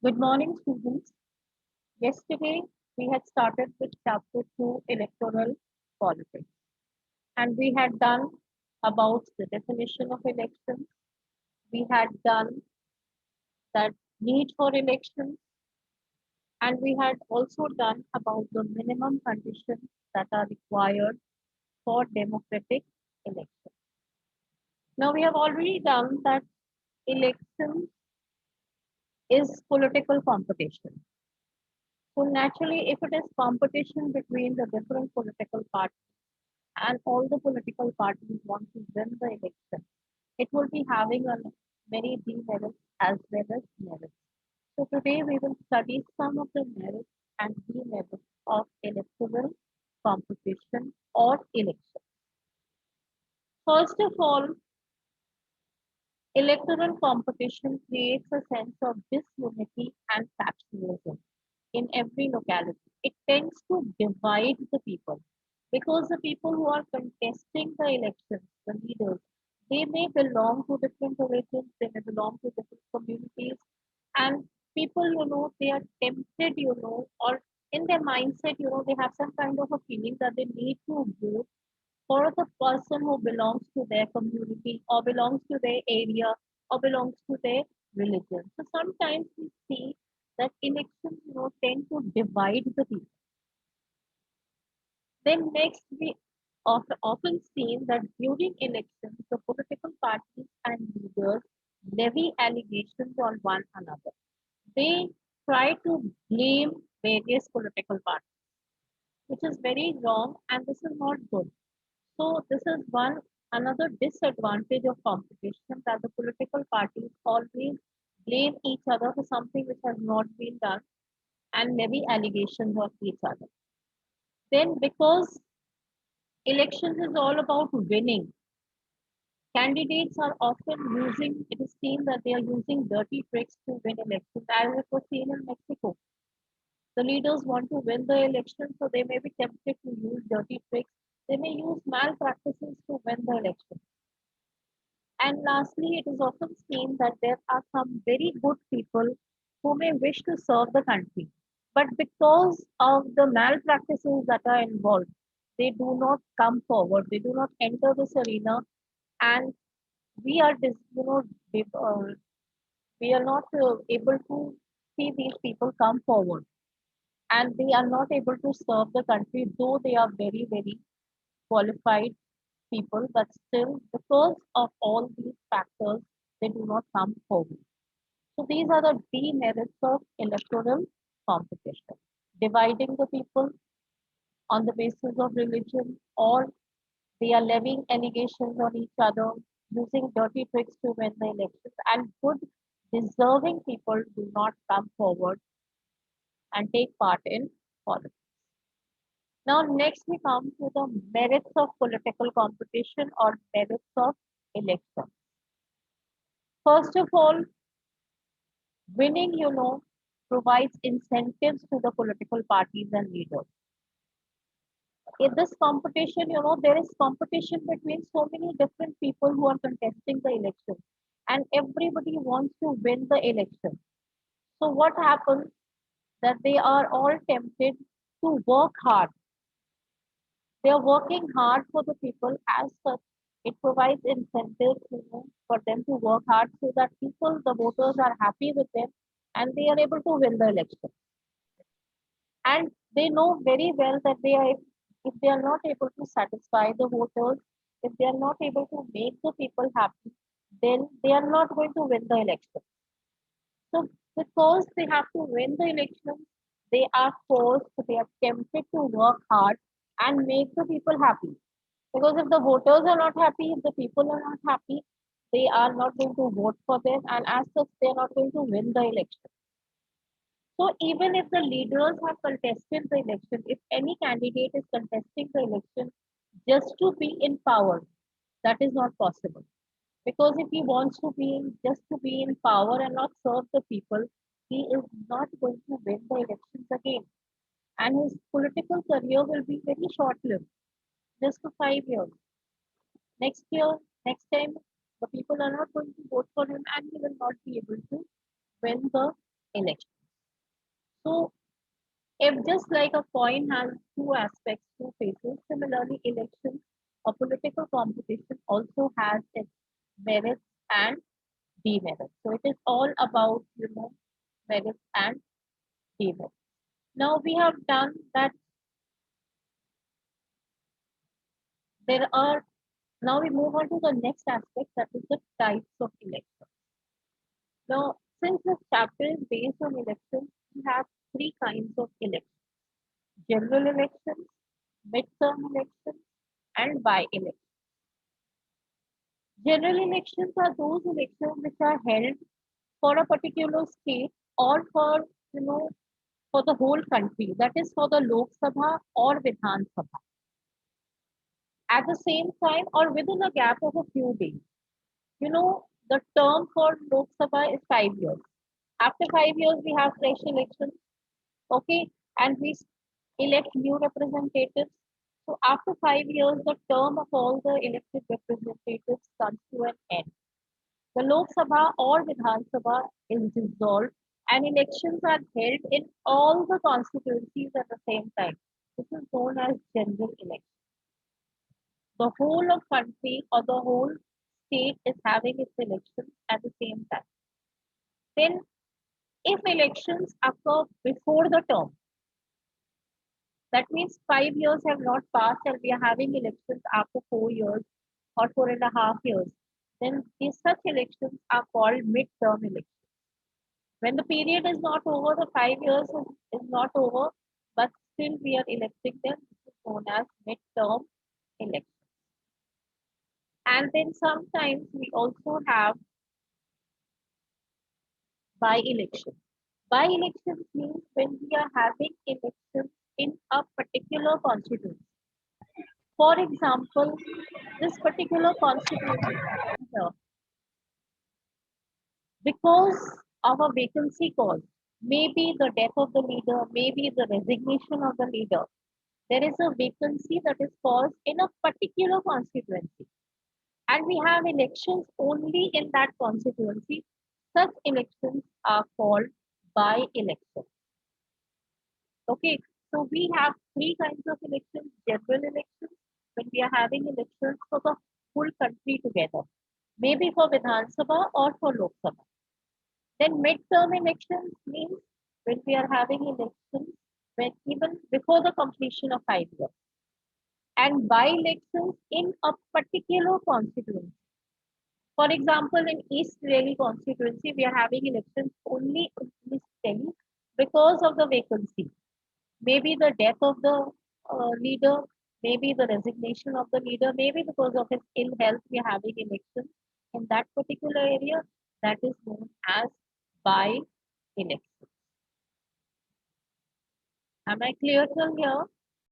Good morning, students. Yesterday, we had started with chapter 2, electoral politics, and we had done about the definition of elections. We had done that need for elections, and we had also done about the minimum conditions that are required for democratic elections. Now, we have already done that election is political competition. So, naturally, if it is competition between the different political parties, and all the political parties want to win the election, it will be having a many demerits as well as merits. So today we will study some of the merits and demerits of electoral competition or election. First of all, electoral competition creates a sense of disunity and factionalism in every locality. It tends to divide the people because the people who are contesting the elections, the leaders, they may belong to different religions, they may belong to different communities, and people, they are tempted, or in their mindset, they have some kind of a feeling that they need to vote for the person who belongs to their community or belongs to their area or belongs to their religion. So sometimes we see that elections, tend to divide the people. Then next, we often seen that during elections, the political parties and leaders levy allegations on one another. They try to blame various political parties, which is very wrong and this is not good. So this is one another disadvantage of competition, that the political parties always blame each other for something which has not been done and levy allegations on each other. Then because elections is all about winning, candidates are often using, it is seen that they are using dirty tricks to win elections, as it was seen in Mexico. The leaders want to win the election, so they may be tempted to use dirty tricks. They may use malpractices to win the election. And lastly, it is often seen that there are some very good people who may wish to serve the country. But because of the malpractices that are involved, they do not come forward, they do not enter this arena, and we are, we are not able to see these people come forward, and they are not able to serve the country, though they are very, very qualified people, but still, because of all these factors, they do not come forward. So these are the demerits of electoral competition. Dividing the people on the basis of religion, or they are levying allegations on each other, using dirty tricks to win the elections, and good, deserving people do not come forward and take part in politics. Now, next we come to the merits of political competition or merits of election. First of all, winning, provides incentives to the political parties and leaders. In this competition, there is competition between so many different people who are contesting the election, and everybody wants to win the election. So what happens that they are all tempted to work hard. They are working hard for the people as such. It provides incentives, for them to work hard so that people, the voters, are happy with them and they are able to win the election. And they know very well that if they are not able to satisfy the voters, if they are not able to make the people happy, then they are not going to win the election. So because they have to win the election, they are forced, they are tempted to work hard and make the people happy. Because if the voters are not happy, if the people are not happy, they are not going to vote for them, and as such, they are not going to win the election. So even if the leaders have contested the election, if any candidate is contesting the election just to be in power, that is not possible. Because if he wants to be just to be in power and not serve the people, he is not going to win the elections again. And his political career will be very short-lived, just for 5 years. Next year, next time, the people are not going to vote for him and he will not be able to win the election. So if just like a coin has two aspects, two faces, similarly elections or political competition also has its merits and demerits. So it is all about, merits and demerits. Now we have done that. There are Now we move on to the next aspect, that is the types of elections. Now, since this chapter is based on elections, we have three kinds of elections: general elections, midterm elections, and by elections. General elections are those elections which are held for a particular state or you know, for the whole country. That is for the Lok Sabha or Vidhan Sabha. At the same time or within a gap of a few days. The term for Lok Sabha is 5 years. After 5 years, we have fresh elections, okay, and we elect new representatives. So after 5 years, the term of all the elected representatives comes to an end. The Lok Sabha or Vidhan Sabha is dissolved, and elections are held in all the constituencies at the same time. This is known as general election. The whole of country or the whole state is having its elections at the same time. Then, if elections occur before the term, that means 5 years have not passed and we are having elections after 4 years or 4.5 years, then these such elections are called mid-term elections. When the period is not over, the 5 years is not over, but still we are electing them, this is known as mid-term elections. And then sometimes we also have by-elections. By-elections means when we are having elections in a particular constituency. For example, this particular constituency here, because of a vacancy cause, maybe the death of the leader, maybe the resignation of the leader, there is a vacancy that is caused in a particular constituency. And we have elections only in that constituency. Such elections are called by elections. Okay, so we have three kinds of elections: general elections, when we are having elections for the full country together, maybe for Vidhan Sabha or for Lok Sabha. Then mid-term elections means when we are having elections when even before the completion of 5 years. And by-elections in a particular constituency. For example, in East Delhi constituency, we are having elections only in East Delhi because of the vacancy. Maybe the death of the leader, maybe the resignation of the leader, maybe because of his ill health, we are having elections in that particular area. That is known as by elections. Am I clear till here?